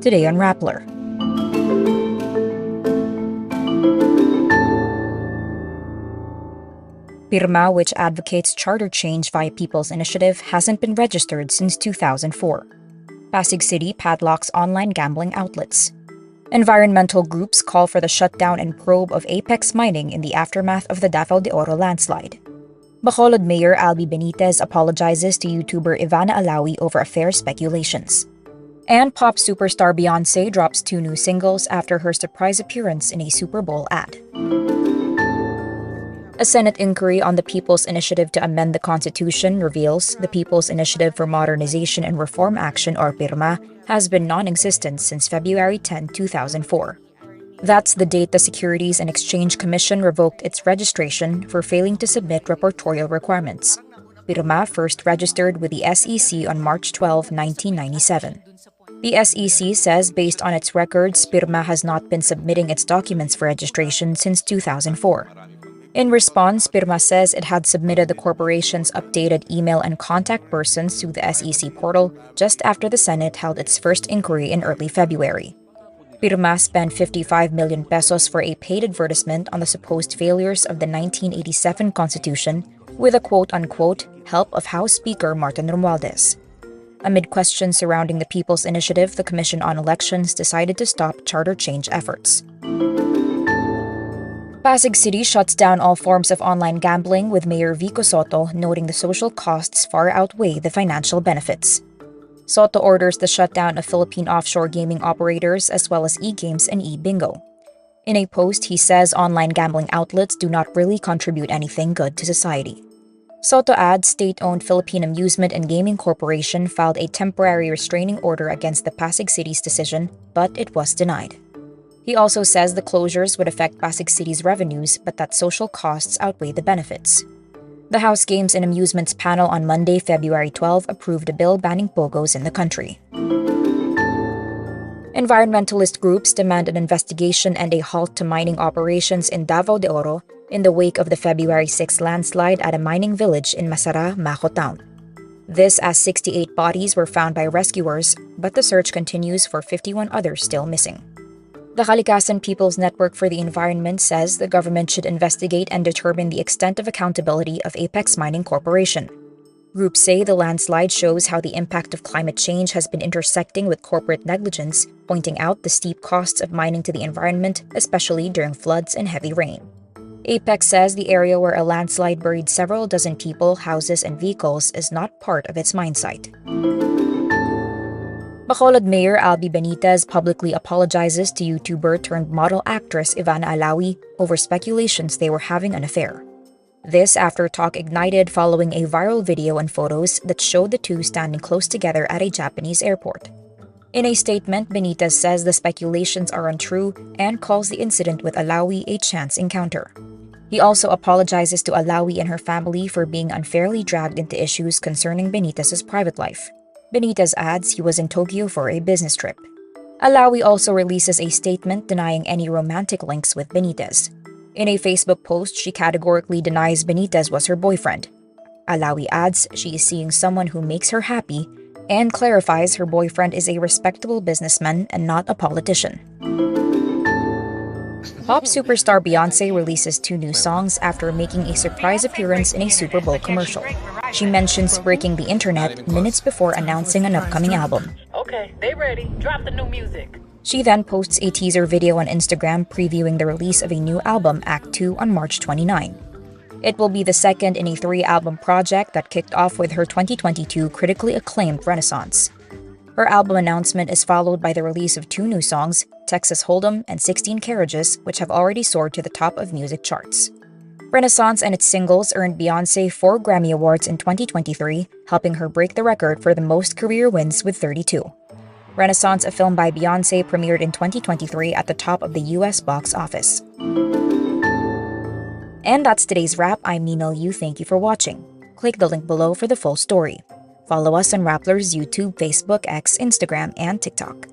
Today on Rappler. PIRMA, which advocates charter change via People's Initiative, hasn't been registered since 2004. Pasig City padlocks online gambling outlets. Environmental groups call for the shutdown and probe of apex mining in the aftermath of the Davao de Oro landslide. Bacolod Mayor Alby Benitez apologizes to YouTuber Ivana Alawi over affair speculations. And pop superstar Beyonce drops 2 new singles after her surprise appearance in a Super Bowl ad. A Senate inquiry on the People's Initiative to amend the Constitution reveals the People's Initiative for Modernization and Reform Action, or PIRMA, has been non-existent since February 10, 2004. That's the date the Securities and Exchange Commission revoked its registration for failing to submit reportorial requirements. PIRMA first registered with the SEC on March 12, 1997. The SEC says based on its records, PIRMA has not been submitting its documents for registration since 2004. In response, PIRMA says it had submitted the corporation's updated email and contact persons to the SEC portal just after the Senate held its first inquiry in early February. PIRMA spent 55 million pesos for a paid advertisement on the supposed failures of the 1987 Constitution with a quote-unquote help of House Speaker Martin Romualdez. Amid questions surrounding the People's Initiative, the Commission on Elections decided to stop charter change efforts. Pasig City shuts down all forms of online gambling, with Mayor Vico Soto noting the social costs far outweigh the financial benefits. Soto orders the shutdown of Philippine offshore gaming operators as well as e-games and e-bingo. In a post, he says online gambling outlets do not really contribute anything good to society. Soto adds state-owned Philippine Amusement and Gaming Corporation filed a temporary restraining order against the Pasig City's decision, but it was denied. He also says the closures would affect Pasig City's revenues, but that social costs outweigh the benefits. The House Games and Amusements panel on Monday, February 12, approved a bill banning pogos in the country. Environmentalist groups demand an investigation and a halt to mining operations in Davao de Oro in the wake of the February 6 landslide at a mining village in Masara, Maco Town. This as 68 bodies were found by rescuers, but the search continues for 51 others still missing. The Kalikasan People's Network for the Environment says the government should investigate and determine the extent of accountability of Apex Mining Corporation. Groups say the landslide shows how the impact of climate change has been intersecting with corporate negligence, pointing out the steep costs of mining to the environment, especially during floods and heavy rain. Apex says the area where a landslide buried several dozen people, houses, and vehicles is not part of its mine site. Bacolod Mayor Alby Benitez publicly apologizes to YouTuber-turned-model actress Ivana Alawi over speculations they were having an affair. This after talk ignited following a viral video and photos that showed the two standing close together at a Japanese airport. In a statement, Benitez says the speculations are untrue and calls the incident with Alawi a chance encounter. He also apologizes to Alawi and her family for being unfairly dragged into issues concerning Benitez's private life. Benitez adds he was in Tokyo for a business trip. Alawi also releases a statement denying any romantic links with Benitez. In a Facebook post, she categorically denies Benitez was her boyfriend. Alawi adds she is seeing someone who makes her happy and clarifies her boyfriend is a respectable businessman and not a politician. Pop superstar Beyonce releases 2 new songs after making a surprise appearance in a Super Bowl commercial. She mentions breaking the internet minutes before announcing an upcoming album. Okay, they ready. Drop the new music. She then posts a teaser video on Instagram previewing the release of a new album, Act 2, on March 29. It will be the second in a 3-album project that kicked off with her 2022 critically acclaimed Renaissance. Her album announcement is followed by the release of 2 new songs, Texas Hold'em and 16 Carriages, which have already soared to the top of music charts. Renaissance and its singles earned Beyonce 4 Grammy Awards in 2023, helping her break the record for the most career wins with 32. Renaissance, a film by Beyonce, premiered in 2023 at the top of the US box office. And that's today's wrap. I'm Ninal Yu. Thank you for watching. Click the link below for the full story. Follow us on Rappler's YouTube, Facebook, X, Instagram, and TikTok.